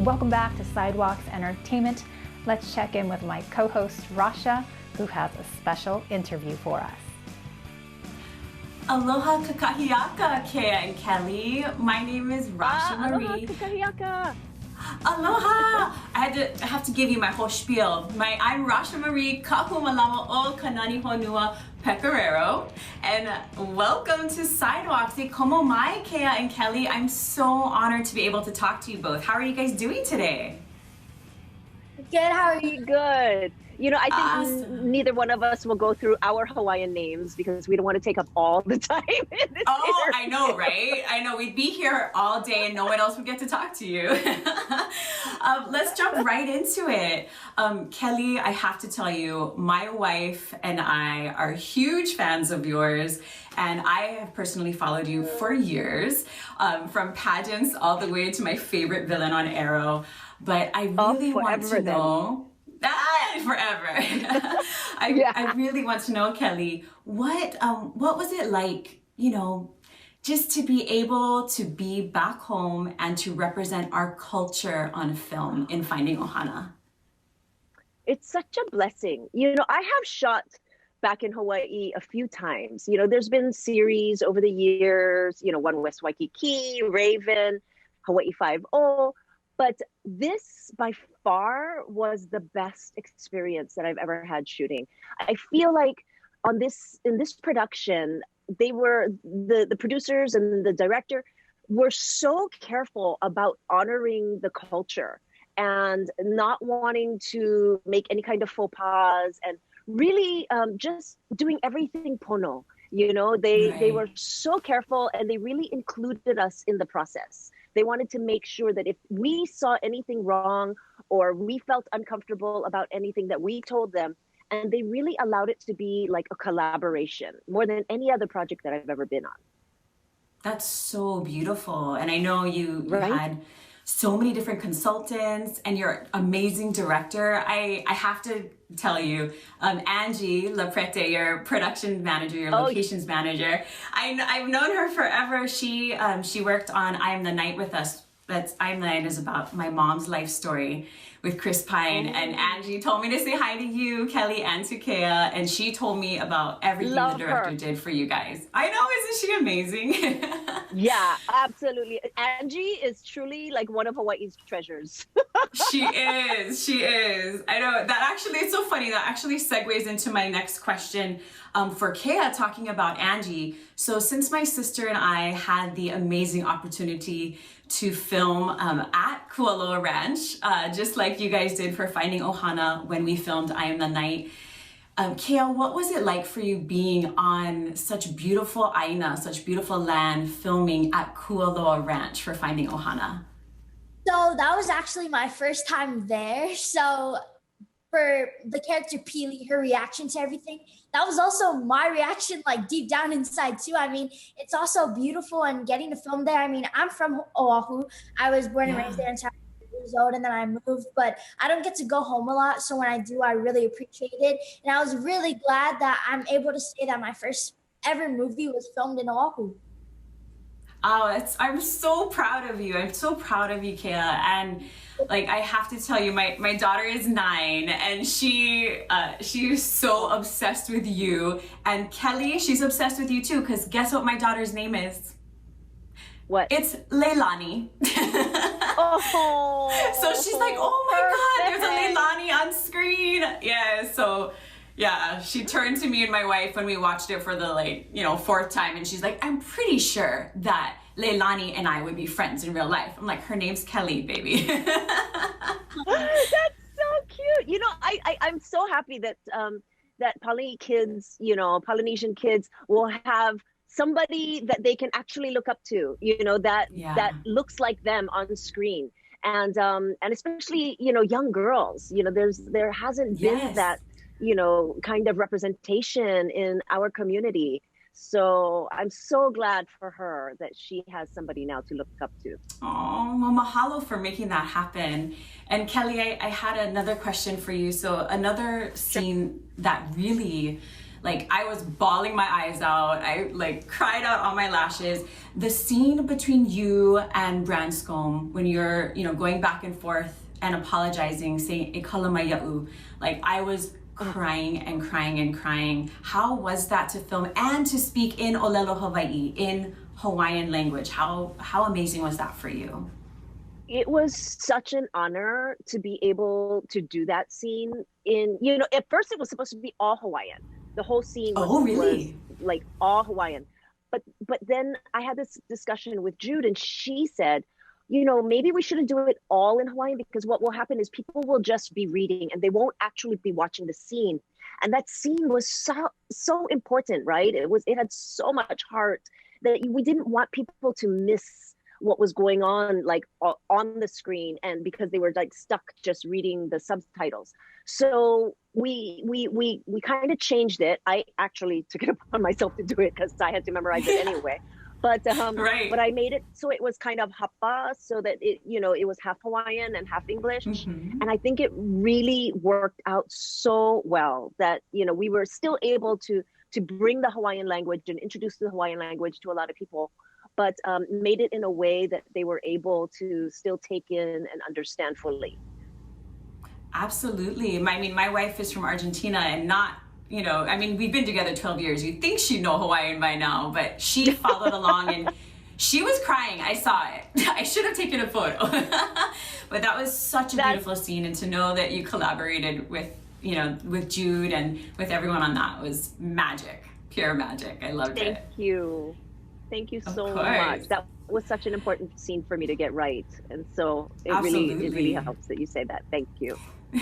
Welcome back to Sidewalks Entertainment. Let's check in with my co-host Rasha, who has a special interview for us. Aloha kakahiaka, Kea and Kelly. My name is Rasha Marie. Aloha kakahiaka. Aloha! I have to give you my whole spiel. I'm Rasha Marie Kahumalama o Kanani Honua Pecoraro, and welcome to Sidewalks. Komo mai, Kea and Kelly. I'm so honored to be able to talk to you both. How are you guys doing today? Good, how are you? Good. You know, I think Awesome. neither one of us will go through our Hawaiian names because we don't want to take up all the time in this Oh, I interview. know, right? I know. We'd be here all day and no one else would get to talk to you. Let's jump right into it. Kelly, I have to tell you, my wife and I are huge fans of yours. And I have personally followed you for years, from pageants all the way to my favorite villain on Arrow. But I really want to know... forever. I really want to know, Kelly, what was it like, you know, just to be able to be back home and to represent our culture on film in Finding Ohana? It's such a blessing. You know, I have shot back in Hawaii a few times. You know, there's been series over the years, you know, One West Waikiki, Raven, Hawaii 5-0. But this, by far, was the best experience that I've ever had shooting. I feel like in this production, the producers and the director were so careful about honoring the culture and not wanting to make any kind of faux pas and really just doing everything pono. You know, they were so careful and they really included us in the process. They wanted to make sure that if we saw anything wrong or we felt uncomfortable about anything that we told them, and they really allowed it to be like a collaboration more than any other project that I've ever been on. That's so beautiful. And I know you had so many different consultants and you're an amazing director. I have to tell you, Angie Laprete, your production manager, your locations manager, I've known her forever. She worked on I Am the Night with us. I Am the Night is about my mom's life story with Chris Pine. And Angie told me to say hi to you, Kelly, and to Kea. And she told me about everything the director did for you guys. I know, isn't she amazing? Yeah, absolutely. Angie is truly like one of Hawaii's treasures. She is. I know that actually, it's so funny. That actually segues into my next question for Kea, talking about Angie. So since my sister and I had the amazing opportunity to film at Kualoa Ranch, just like you guys did for Finding Ohana when we filmed I Am the Night. Kea, what was it like for you being on such beautiful aina, such beautiful land, filming at Kualoa Ranch for Finding Ohana? So that was actually my first time there. So for the character Peely, her reaction to everything, that was also my reaction, like deep down inside too. I mean, it's also beautiful and getting to film there. I mean, I'm from Oahu. I was born and raised there until I was 8 years old, and then I moved, but I don't get to go home a lot. So when I do, I really appreciate it. And I was really glad that I'm able to say that my first ever movie was filmed in Oahu. Oh, I'm so proud of you. I'm so proud of you, Kea. And like, I have to tell you, my daughter is 9 and she is so obsessed with you. And Kelly, she's obsessed with you too, because guess what my daughter's name is? What? It's Leilani. Oh, so she's like, oh my God, there's a Leilani on screen. Yeah, so yeah, she turned to me and my wife when we watched it for the 4th time, and she's like, I'm pretty sure that Leilani and I would be friends in real life. I'm like, her name's Kelly, baby. That's so cute. You know, I'm so happy that that Polynesian kids will have somebody that they can actually look up to, you know, that looks like them on screen. And especially, you know, young girls, you know, there hasn't been that, you know, kind of representation in our community. So I'm so glad for her that she has somebody now to look up to. Oh, well, mahalo for making that happen. And Kelly, I had another question for you. So another scene that really Like, I was bawling my eyes out. I like cried out on my lashes. The scene between you and Branscombe, when you're, you know, going back and forth and apologizing, saying "Ikala mai ya'u," like, I was crying and crying and crying. How was that to film and to speak in Olelo, Hawaii, in Hawaiian language? How amazing was that for you? It was such an honor to be able to do that scene in, you know, at first it was supposed to be all Hawaiian. The whole scene was like all Hawaiian. But then I had this discussion with Jude, and she said, you know, maybe we shouldn't do it all in Hawaiian, because what will happen is people will just be reading and they won't actually be watching the scene. And that scene was so important, right? It had so much heart that we didn't want people to miss what was going on, like on the screen, and because they were like stuck just reading the subtitles. So we kind of changed it. I actually took it upon myself to do it because I had to memorize it anyway. But right. But I made it so it was kind of hapa, so that it, you know, it was half Hawaiian and half English. Mm-hmm. And I think it really worked out so well that, you know, we were still able to bring the Hawaiian language and introduce the Hawaiian language to a lot of people, but made it in a way that they were able to still take in and understand fully. Absolutely. I mean, my wife is from Argentina, and not, you know, I mean, we've been together 12 years. You'd think she'd know Hawaiian by now, but she followed along and she was crying. I saw it. I should have taken a photo. But that was such a beautiful scene, and to know that you collaborated with, you know, with Jude and with everyone on that was magic. Pure magic. I loved it. Thank you. Thank you so much. That was such an important scene for me to get right. And so it really helps that you say that. Thank you.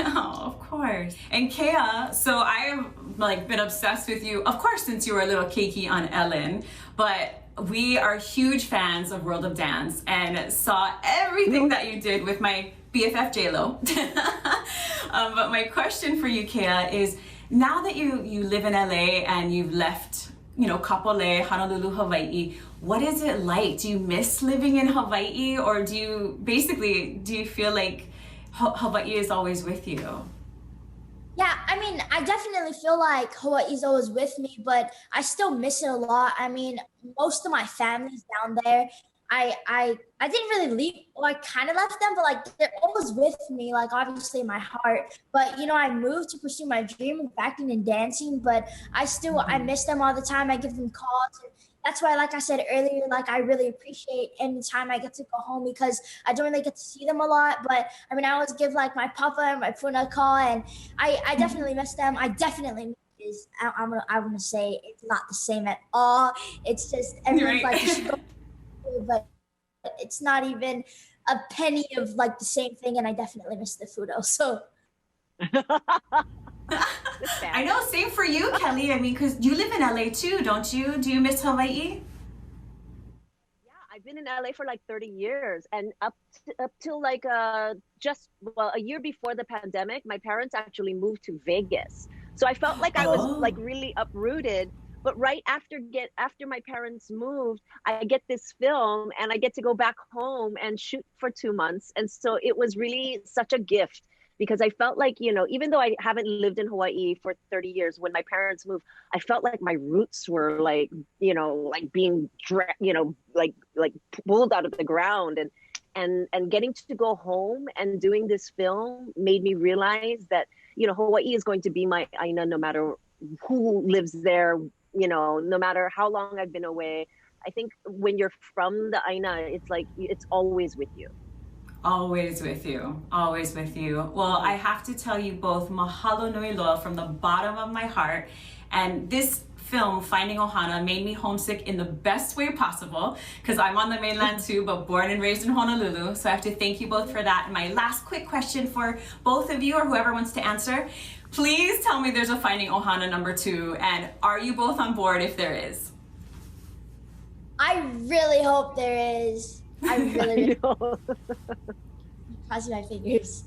Oh, of course. And Kea, so I've like been obsessed with you, of course, since you were a little keiki on Ellen, but we are huge fans of World of Dance and saw everything that you did with my BFF JLo. But my question for you, Kea, is now that you live in LA and you've left, you know, Kapolei, Honolulu, Hawaii, what is it like? Do you miss living in Hawaii, or do you feel like Hawaii is always with you? Yeah, I mean, I definitely feel like Hawaii is always with me, but I still miss it a lot. I mean, most of my family's down there. I didn't really leave, well, I kind of left them, but like they're always with me, like obviously in my heart. But you know, I moved to pursue my dream of acting and dancing, but I miss them all the time. I give them calls. And that's why, like I said earlier, like I really appreciate any time I get to go home, because I don't really get to see them a lot. But I mean, I always give like my papa and my puna a call, and I definitely miss them. I definitely miss. I'm gonna say it's not the same at all. It's just everyone's like, you should go, but it's not even a penny of like the same thing. And I definitely miss the food also. I know, same for you, Kelly. I mean, because you live in LA too, don't you? Do you miss Hawaii? Yeah, I've been in LA for like 30 years, and up till like a year before the pandemic, my parents actually moved to Vegas. So I felt like I was like really uprooted. But right after my parents moved, I get this film and I get to go back home and shoot for 2 months. And so it was really such a gift, because I felt like, you know, even though I haven't lived in Hawaii for 30 years, when my parents moved, I felt like my roots were like, you know, like being, you know, like pulled out of the ground, and getting to go home and doing this film made me realize that, you know, Hawaii is going to be my aina no matter who lives there, you know, no matter how long I've been away. I think when you're from the aina, it's like, it's always with you. Always with you. Always with you. Well, I have to tell you both, mahalo nui loa from the bottom of my heart. And this film, Finding Ohana, made me homesick in the best way possible, because I'm on the mainland too, but born and raised in Honolulu. So I have to thank you both for that. And my last quick question for both of you, or whoever wants to answer, please tell me there's a Finding Ohana #2, and are you both on board if there is? I really hope there is. I really crossing my fingers.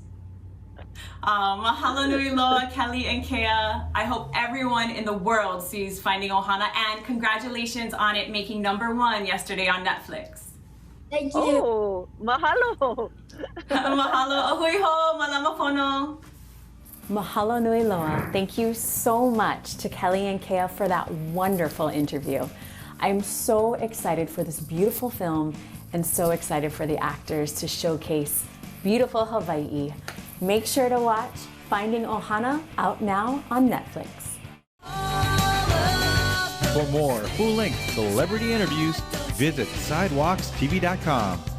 Mahalo nui loa, Kelly and Kea. I hope everyone in the world sees Finding Ohana, and congratulations on it making #1 yesterday on Netflix. Thank you. Oh, mahalo. Mahalo, ahui ho, malama pono. Mahalo nui loa. Thank you so much to Kelly and Kea for that wonderful interview. I'm so excited for this beautiful film and so excited for the actors to showcase beautiful Hawaii. Make sure to watch Finding Ohana, out now on Netflix. For more full-length celebrity interviews, visit sidewalkstv.com.